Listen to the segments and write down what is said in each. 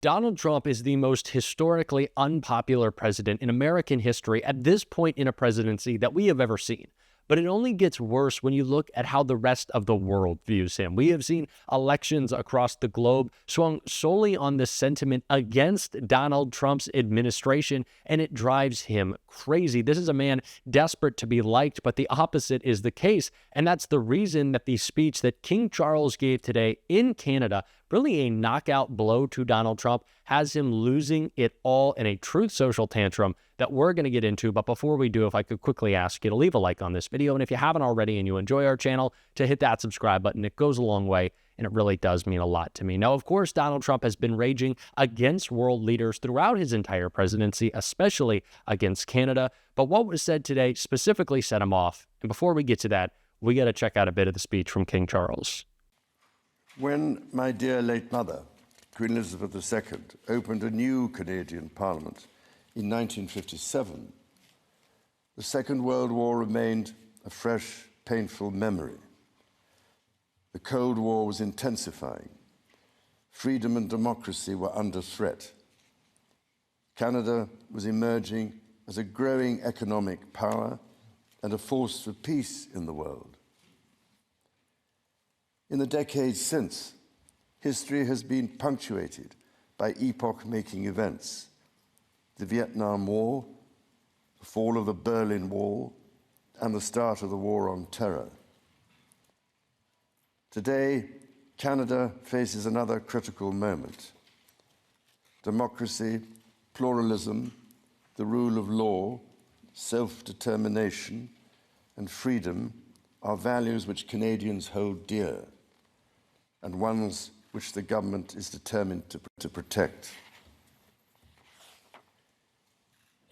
Donald Trump is the most historically unpopular president in American history at this point in a presidency that we have ever seen. But it only gets worse when you look at how the rest of the world views him. We have seen elections across the globe swung solely on the sentiment against Donald Trump's administration, and it drives him crazy. This is a man desperate to be liked, but the opposite is the case. And that's the reason that the speech that King Charles gave today in Canada, really a knockout blow to Donald Trump, has him losing it all in a truth social tantrum that we're going to get into. But before we do, if I could quickly ask you to leave a like on this video, and if you haven't already and you enjoy our channel, to hit that subscribe button. It goes a long way, and it really does mean a lot to me. Now, of course, Donald Trump has been raging against world leaders throughout his entire presidency, especially against Canada. But what was said today specifically set him off. And before we get to that, we got to check out a bit of the speech from King Charles. When my dear late mother, Queen Elizabeth II, opened a new Canadian Parliament in 1957, the Second World War remained a fresh, painful memory. The Cold War was intensifying. Freedom and democracy were under threat. Canada was emerging as a growing economic power and a force for peace in the world. In the decades since, history has been punctuated by epoch-making events: the Vietnam War, the fall of the Berlin Wall, and the start of the War on Terror. Today, Canada faces another critical moment. Democracy, pluralism, the rule of law, self-determination, and freedom are values which Canadians hold dear, and ones which the government is determined to protect.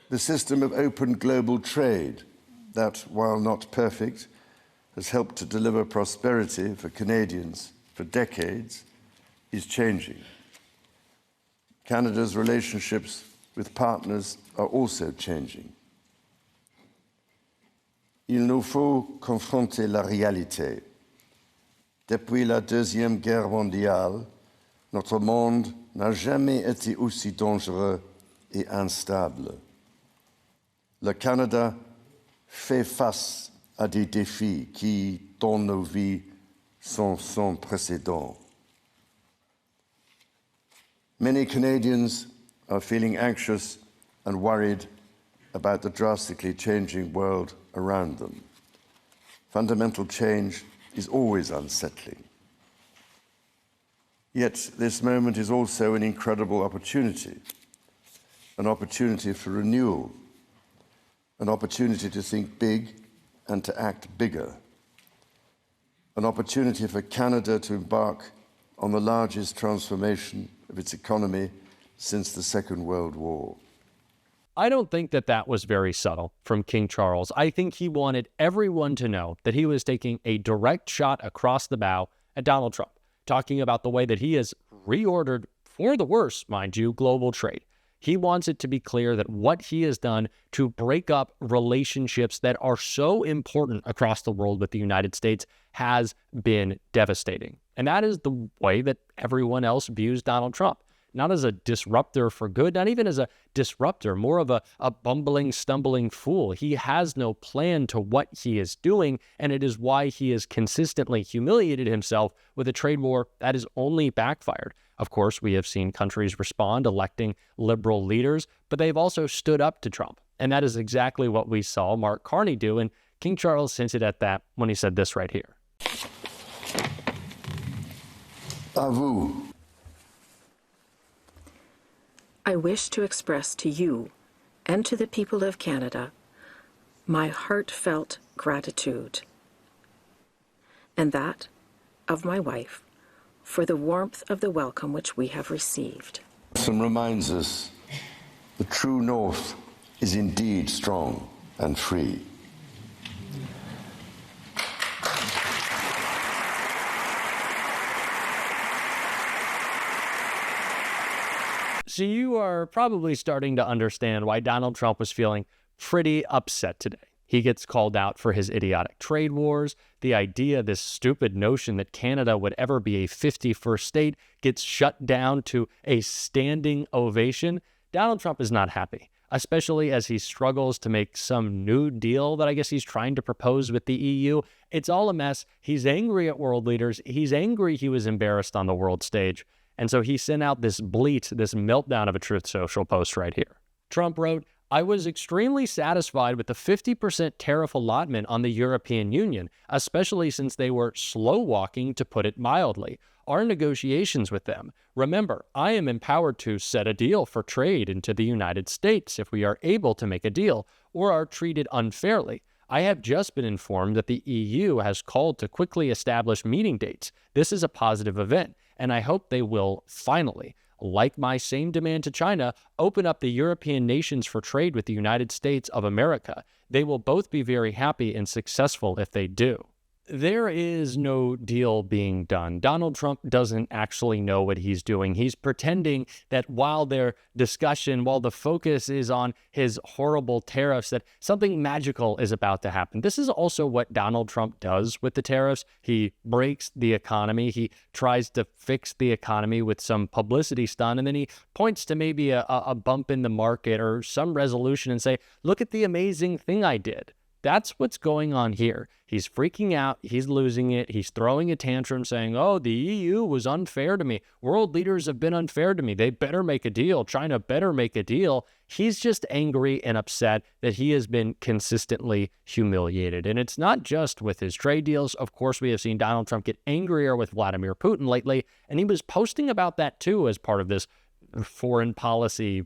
The system of open global trade that, while not perfect, has helped to deliver prosperity for Canadians for decades, is changing. Canada's relationships with partners are also changing. Il nous faut confronter la réalité. Depuis la Deuxième Guerre mondiale, notre monde n'a jamais été aussi dangereux et instable. Le Canada fait face à des défis qui, dans nos vies, sont sans précédent. Many Canadians are feeling anxious and worried about the drastically changing world around them. Fundamental change is always unsettling. Yet this moment is also an incredible opportunity, an opportunity for renewal, an opportunity to think big and to act bigger, an opportunity for Canada to embark on the largest transformation of its economy since the Second World War. I don't think that that was very subtle from King Charles. I think he wanted everyone to know that he was taking a direct shot across the bow at Donald Trump, talking about the way that he has reordered, for the worse, mind you, global trade. He wants it to be clear that what he has done to break up relationships that are so important across the world with the United States has been devastating. And that is the way that everyone else views Donald Trump. Not as a disruptor for good, not even as a disruptor, more of a bumbling, stumbling fool. He has no plan to what he is doing, and it is why he has consistently humiliated himself with a trade war that has only backfired. Of course, we have seen countries respond, electing liberal leaders, but they've also stood up to Trump. And that is exactly what we saw Mark Carney do, and King Charles hinted at that when he said this right here. À vous. I wish to express to you and to the people of Canada my heartfelt gratitude, and that of my wife, for the warmth of the welcome which we have received. And reminds us the true North is indeed strong and free. So you are probably starting to understand why Donald Trump was feeling pretty upset today. He gets called out for his idiotic trade wars. The idea, this stupid notion that Canada would ever be a 51st state, gets shut down to a standing ovation. Donald Trump is not happy, especially as he struggles to make some new deal that I guess he's trying to propose with the EU. It's all a mess. He's angry at world leaders. He's angry he was embarrassed on the world stage. And so he sent out this bleat, this meltdown of a Truth Social post right here. Trump wrote, "I was extremely satisfied with the 50% tariff allotment on the European Union, especially since they were slow-walking, to put it mildly, our negotiations with them. Remember, I am empowered to set a deal for trade into the United States if we are able to make a deal or are treated unfairly. I have just been informed that the EU has called to quickly establish meeting dates. This is a positive event, and I hope they will finally, like my same demand to China, open up the European nations for trade with the United States of America. They will both be very happy and successful if they do." There is no deal being done. Donald Trump doesn't actually know what he's doing. He's pretending that while their discussion, while the focus is on his horrible tariffs, that something magical is about to happen. This is also what Donald Trump does with the tariffs. He breaks the economy. He tries to fix the economy with some publicity stunt, and then he points to maybe a bump in the market or some resolution and say, look at the amazing thing I did. That's what's going on here. He's freaking out. He's losing it. He's throwing a tantrum saying, oh, the EU was unfair to me. World leaders have been unfair to me. They better make a deal. China better make a deal. He's just angry and upset that he has been consistently humiliated. And it's not just with his trade deals. Of course, we have seen Donald Trump get angrier with Vladimir Putin lately. And he was posting about that too as part of this foreign policy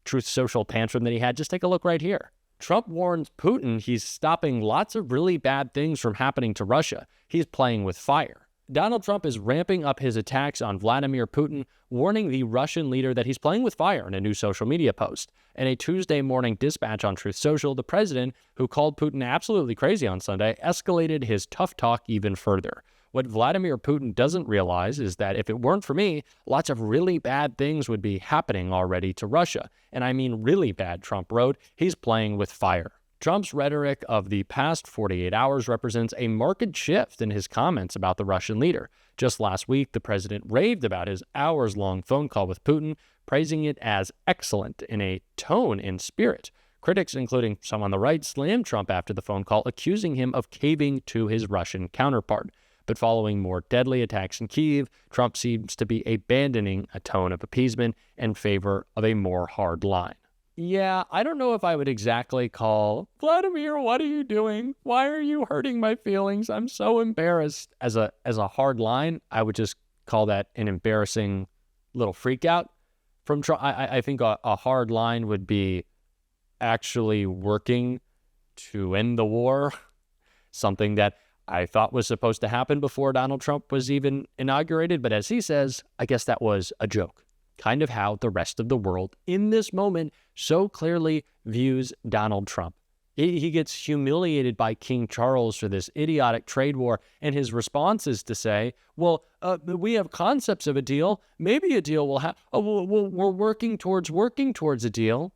Truth Social tantrum that he had. Just take a look right here. Trump warns Putin he's stopping lots of really bad things from happening to Russia. He's playing with fire. Donald Trump is ramping up his attacks on Vladimir Putin, warning the Russian leader that he's playing with fire in a new social media post. In a Tuesday morning dispatch on Truth Social, the president, who called Putin absolutely crazy on Sunday, escalated his tough talk even further. What Vladimir Putin doesn't realize is that if it weren't for me, lots of really bad things would be happening already to Russia. And I mean really bad, Trump wrote. He's playing with fire. Trump's rhetoric of the past 48 hours represents a marked shift in his comments about the Russian leader. Just last week, the president raved about his hours-long phone call with Putin, praising it as excellent in a tone and spirit. Critics, including some on the right, slammed Trump after the phone call, accusing him of caving to his Russian counterpart. But following more deadly attacks in Kyiv, Trump seems to be abandoning a tone of appeasement in favor of a more hard line. Yeah, I don't know if I would exactly call, Vladimir, what are you doing? Why are you hurting my feelings? I'm so embarrassed. As a hard line, I would just call that an embarrassing little freak out from Trump. I think a hard line would be actually working to end the war, something that I thought was supposed to happen before Donald Trump was even inaugurated. But as he says, I guess that was a joke. Kind of how the rest of the world in this moment so clearly views Donald Trump. He gets humiliated by King Charles for this idiotic trade war, and his response is to say, well, we have concepts of a deal. Maybe a deal will happen. We're working towards a deal.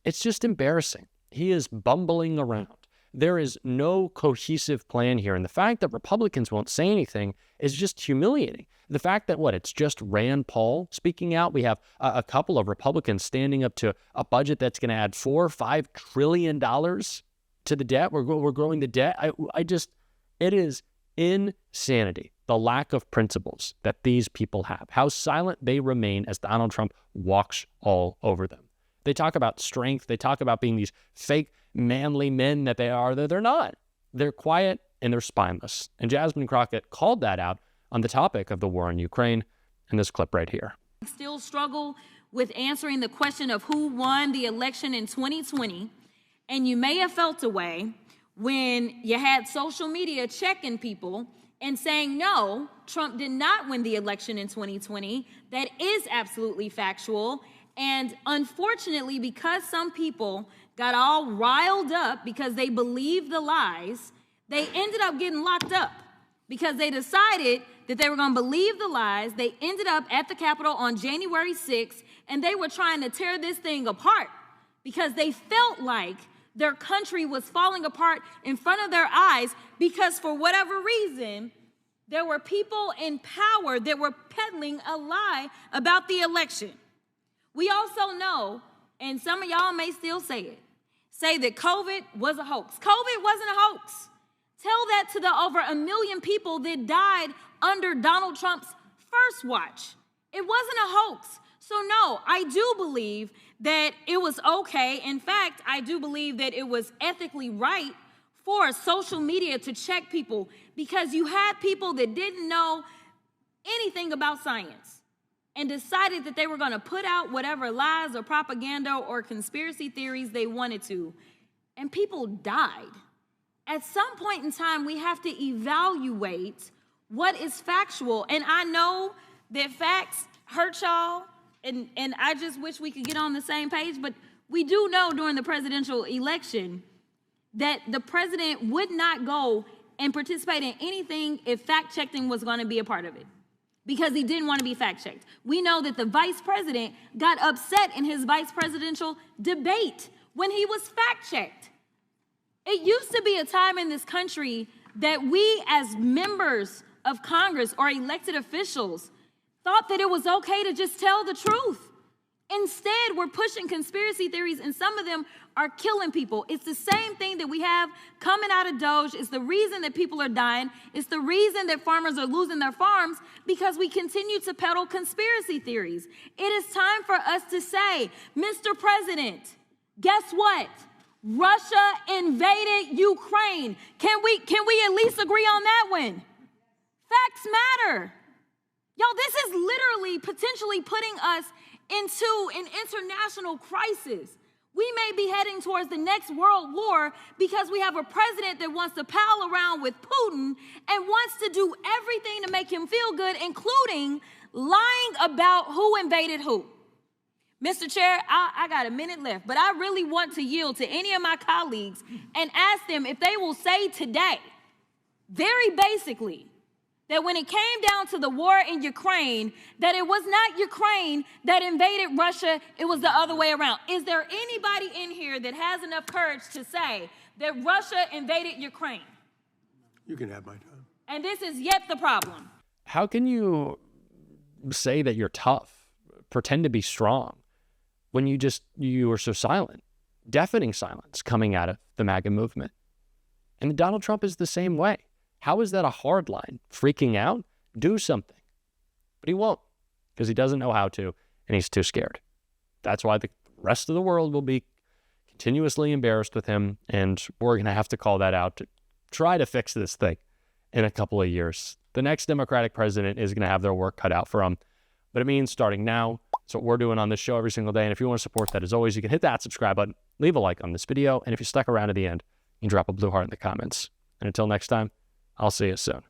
It's just embarrassing. He is bumbling around. There is no cohesive plan here. And the fact that Republicans won't say anything is just humiliating. The fact that, it's just Rand Paul speaking out. We have a couple of Republicans standing up to a budget that's going to add $4 or $5 trillion to the debt. We're growing the debt. It is insanity, the lack of principles that these people have, how silent they remain as Donald Trump walks all over them. They talk about strength. They talk about being these fake manly men that they are. They're not. They're quiet and they're spineless. And Jasmine Crockett called that out on the topic of the war in Ukraine in this clip right here. Still struggle with answering the question of who won the election in 2020. And you may have felt a way when you had social media checking people and saying, no, Trump did not win the election in 2020. That is absolutely factual. And unfortunately, because some people got all riled up because they believed the lies, they ended up getting locked up because they decided that they were going to believe the lies. They ended up at the Capitol on January 6th, and they were trying to tear this thing apart because they felt like their country was falling apart in front of their eyes because for whatever reason, there were people in power that were peddling a lie about the election. We also know, and some of y'all may still say that COVID was a hoax. COVID wasn't a hoax. Tell that to the over 1 million people that died under Donald Trump's first watch. It wasn't a hoax. So no, I do believe that it was okay. In fact, I do believe that it was ethically right for social media to check people because you had people that didn't know anything about science and decided that they were going to put out whatever lies or propaganda or conspiracy theories they wanted to, and people died. At some point in time, we have to evaluate what is factual, and I know that facts hurt y'all, and I just wish we could get on the same page, but we do know during the presidential election that the president would not go and participate in anything if fact-checking was going to be a part of it because he didn't want to be fact-checked. We know that the vice president got upset in his vice presidential debate when he was fact-checked. It used to be a time in this country that we as members of Congress or elected officials thought that it was okay to just tell the truth. Instead, we're pushing conspiracy theories, and some of them are killing people. It's the same thing that we have coming out of Doge. It's the reason that people are dying. It's the reason that farmers are losing their farms because we continue to peddle conspiracy theories. It is time for us to say, Mr. President, guess what? Russia invaded Ukraine. Can we at least agree on that one? Facts matter. Y'all, this is literally potentially putting us into an international crisis. We may be heading towards the next world war because we have a president that wants to pal around with Putin and wants to do everything to make him feel good, including lying about who invaded who. Mr. Chair, I got a minute left, but I really want to yield to any of my colleagues and ask them if they will say today, very basically, that when it came down to the war in Ukraine, that it was not Ukraine that invaded Russia, it was the other way around. Is there anybody in here that has enough courage to say that Russia invaded Ukraine? You can have my time. And this is yet the problem. How can you say that you're tough, pretend to be strong, when you are so silent, deafening silence coming out of the MAGA movement? And Donald Trump is the same way. How is that a hard line? Freaking out? Do something. But he won't, because he doesn't know how to, and he's too scared. That's why the rest of the world will be continuously embarrassed with him, and we're going to have to call that out to try to fix this thing in a couple of years. The next Democratic president is going to have their work cut out for them, but it means starting now. That's what we're doing on this show every single day, and if you want to support that, as always, you can hit that subscribe button, leave a like on this video, and if you stuck around to the end, you can drop a blue heart in the comments. And until next time, I'll see you soon.